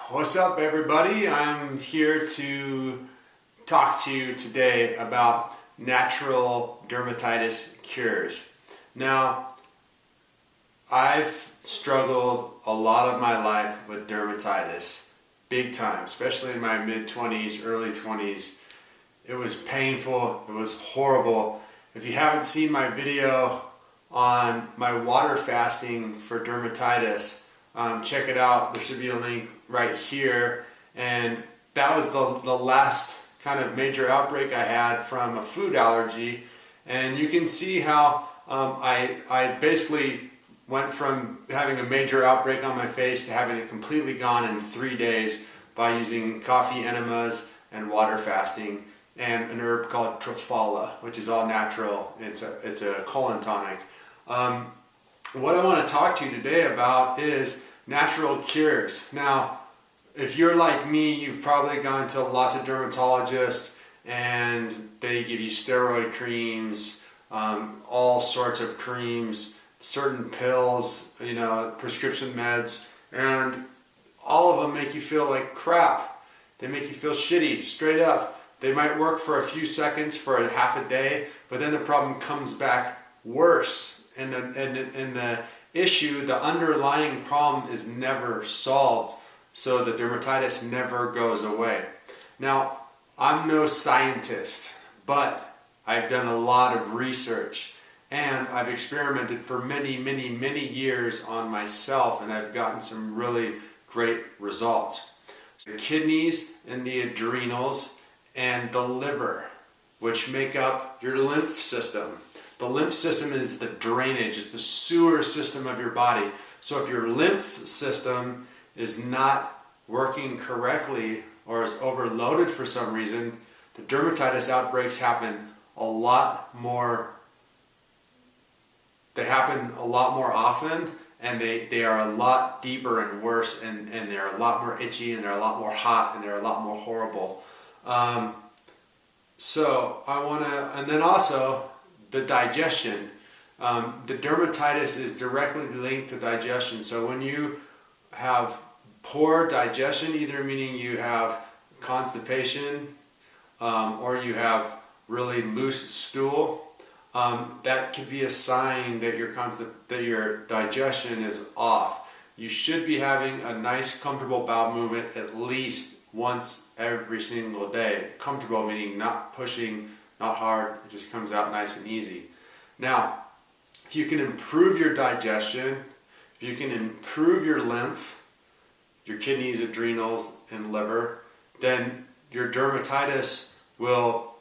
What's up, everybody? I'm here to talk to you today about natural dermatitis cures. Now, I've struggled a lot of my life with dermatitis, big time, especially in my mid-20s, early 20s. It was painful, it was horrible. If you haven't seen my video on my water fasting for dermatitis, check it out. There should be a link right here. And that was the last kind of major outbreak I had from a food allergy. And you can see how I basically went from having a major outbreak on my face to having it completely gone in 3 days by using coffee enemas and water fasting and an herb called triphala, which is all natural. It's a colon tonic. What I want to talk to you today about is natural cures. Now, if you're like me, you've probably gone to lots of dermatologists and they give you steroid creams, all sorts of creams, certain pills, prescription meds, and all of them make you feel like crap. They make you feel shitty, straight up. They might work for a few seconds, for a half a day, but then the problem comes back worse. And the issue, the underlying problem is never solved, so the dermatitis never goes away. Now, I'm no scientist, but I've done a lot of research and I've experimented for many, many, many years on myself, and I've gotten some really great results. The kidneys and the adrenals and the liver, which make up your lymph system. The lymph system is the drainage, it's the sewer system of your body. So if your lymph system is not working correctly or is overloaded for some reason, the dermatitis outbreaks happen a lot more. They happen a lot more often, and they are a lot deeper and worse, and they're a lot more itchy, and they're a lot more hot, and they're a lot more horrible. So I want to, and then also the digestion. The dermatitis is directly linked to digestion. So when you have poor digestion, either meaning you have constipation or you have really loose stool, that could be a sign that your digestion is off. You should be having a nice, comfortable bowel movement at least once every single day. Comfortable meaning not pushing, not hard, it just comes out nice and easy. Now, if you can improve your digestion, if you can improve your lymph, your kidneys, adrenals, and liver, then your dermatitis will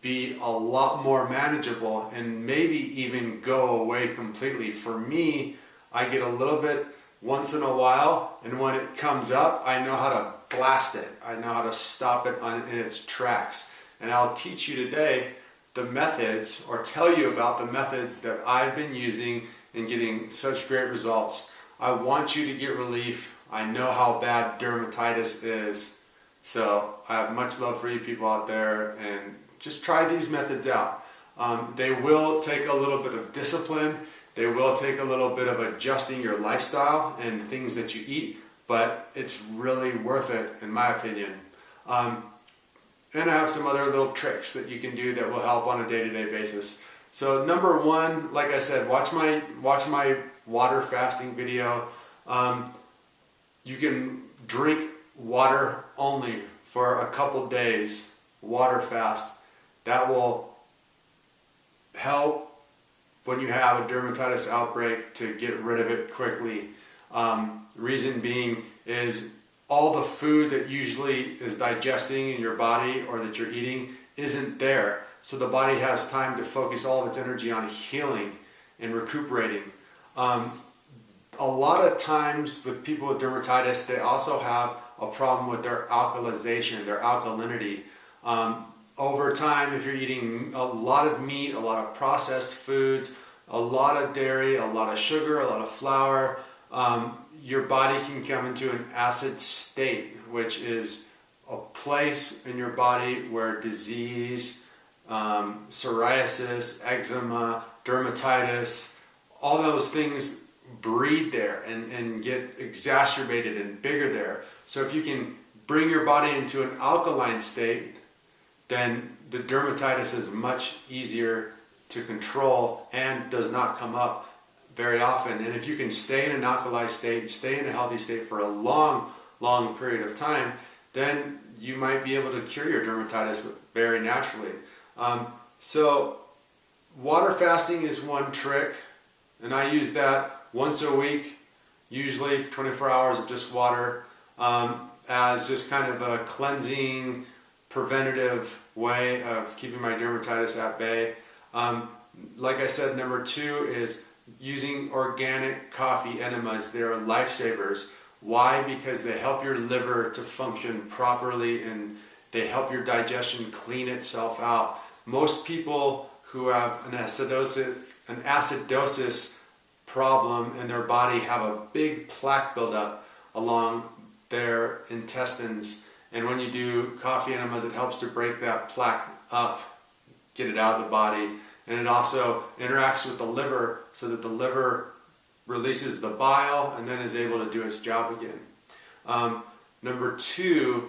be a lot more manageable and maybe even go away completely. For me, I get a little bit once in a while, and when it comes up, I know how to blast it. I know how to stop it in its tracks. And I'll teach you today the methods, or tell you about the methods that I've been using and getting such great results. I want you to get relief. I know how bad dermatitis is. So I have much love for you people out there, and just try these methods out. They will take a little bit of discipline. They will take a little bit of adjusting your lifestyle and things that you eat, but it's really worth it in my opinion. And I have some other little tricks that you can do that will help on a day-to-day basis. So number one, like I said, watch my water fasting video. You can drink water only for a couple days, water fast. That will help when you have a dermatitis outbreak to get rid of it quickly. Reason being is all the food that usually is digesting in your body or that you're eating isn't there. So the body has time to focus all of its energy on healing and recuperating. A lot of times with people with dermatitis, they also have a problem with their alkalization, their alkalinity. Over time, if you're eating a lot of meat, a lot of processed foods, a lot of dairy, a lot of sugar, a lot of flour, your body can come into an acid state, which is a place in your body where disease, psoriasis, eczema, dermatitis, all those things breed there and get exacerbated and bigger there. So if you can bring your body into an alkaline state, then the dermatitis is much easier to control and does not come up very often. And if you can stay in an alkaline state, stay in a healthy state for a long period of time, then you might be able to cure your dermatitis very naturally. So water fasting is one trick, and I use that once a week, usually for 24 hours of just water, as just kind of a cleansing, preventative way of keeping my dermatitis at bay. Like I said, number 2 is using organic coffee enemas. They're lifesavers. Why? Because they help your liver to function properly and they help your digestion clean itself out. Most people who have an acidosis problem in their body have a big plaque buildup along their intestines, and when you do coffee enemas, it helps to break that plaque up, get it out of the body, and it also interacts with the liver so that the liver releases the bile and then is able to do its job again. Number 3,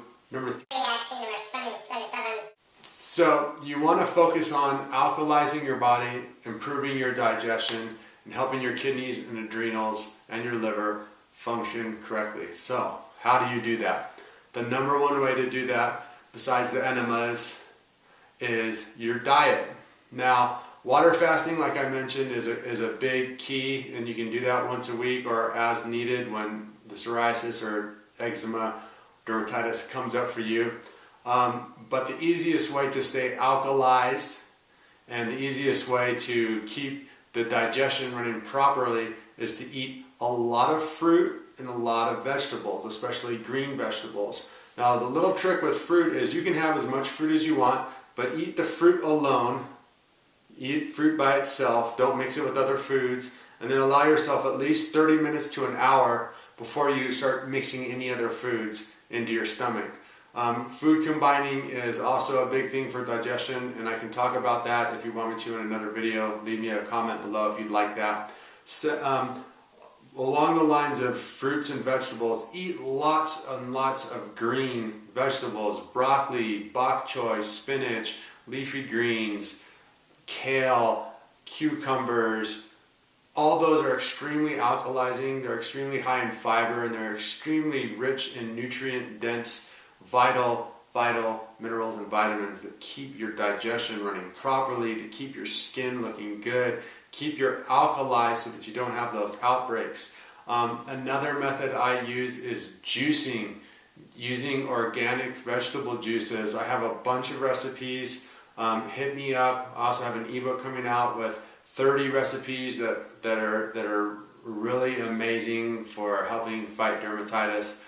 so you want to focus on alkalizing your body, improving your digestion, and helping your kidneys and adrenals and your liver function correctly. So how do you do that? The number 1 way to do that, besides the enemas, is your diet. Now, water fasting, like I mentioned, is a big key, and you can do that once a week or as needed when the psoriasis or eczema, dermatitis comes up for you. But the easiest way to stay alkalized and the easiest way to keep the digestion running properly is to eat a lot of fruit and a lot of vegetables, especially green vegetables. Now, the little trick with fruit is you can have as much fruit as you want, but eat the fruit alone. Eat fruit by itself, don't mix it with other foods, and then allow yourself at least 30 minutes to an hour before you start mixing any other foods into your stomach. Food combining is also a big thing for digestion, and I can talk about that if you want me to in another video. Leave me a comment below if you'd like that. So, along the lines of fruits and vegetables, eat lots and lots of green vegetables: broccoli, bok choy, spinach, leafy greens, kale, cucumbers. All those are extremely alkalizing, they're extremely high in fiber, and they're extremely rich in nutrient-dense, vital minerals and vitamins that keep your digestion running properly, to keep your skin looking good, keep your alkali so that you don't have those outbreaks. Another method I use is juicing, using organic vegetable juices. I have a bunch of recipes. Hit me up. I also have an ebook coming out with 30 recipes that are really amazing for helping fight dermatitis.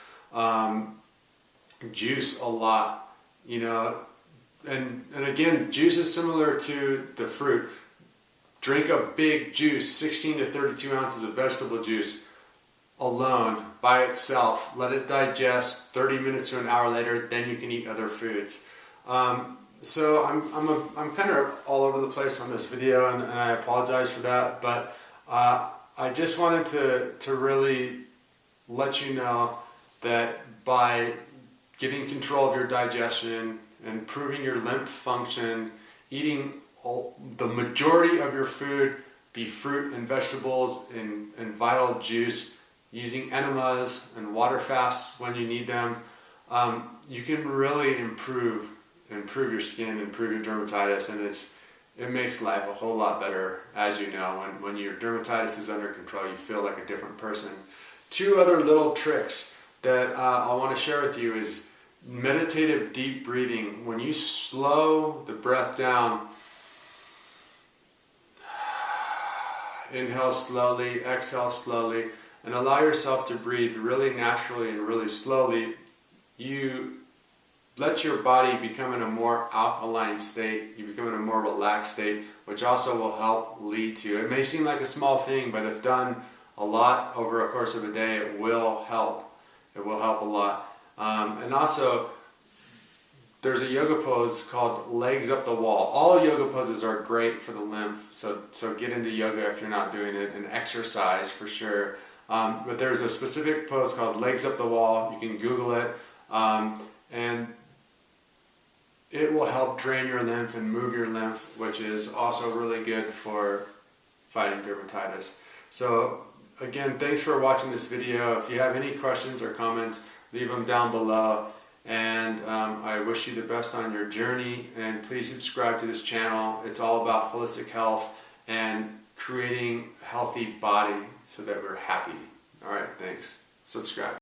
Juice a lot, you know, and again, juice is similar to the fruit. Drink a big juice, 16 to 32 ounces of vegetable juice alone by itself. Let it digest 30 minutes to an hour later, then you can eat other foods. So I'm kind of all over the place on this video, and I apologize for that, but I just wanted to really let you know that by getting control of your digestion, improving your lymph function, eating the majority of your food be fruit and vegetables and vital juice, using enemas and water fasts when you need them, you can really improve your skin, improve your dermatitis, and it makes life a whole lot better. As you know, when your dermatitis is under control, you feel like a different person. 2 other little tricks that I want to share with you is meditative deep breathing. When you slow the breath down, inhale slowly, exhale slowly, and allow yourself to breathe really naturally and really slowly, you let your body become in a more alkaline state, you become in a more relaxed state, which also will help lead to, it may seem like a small thing, but if done a lot over a course of a day, it will help. It will help a lot. And also, there's a yoga pose called legs up the wall. All yoga poses are great for the lymph, so get into yoga if you're not doing it, and exercise for sure. But there's a specific pose called legs up the wall. You can Google it, and it will help drain your lymph and move your lymph, which is also really good for fighting dermatitis. So again, thanks for watching this video. If you have any questions or comments, leave them down below. And I wish you the best on your journey, and please subscribe to this channel. It's all about holistic health and creating a healthy body so that we're happy. All right, thanks. Subscribe.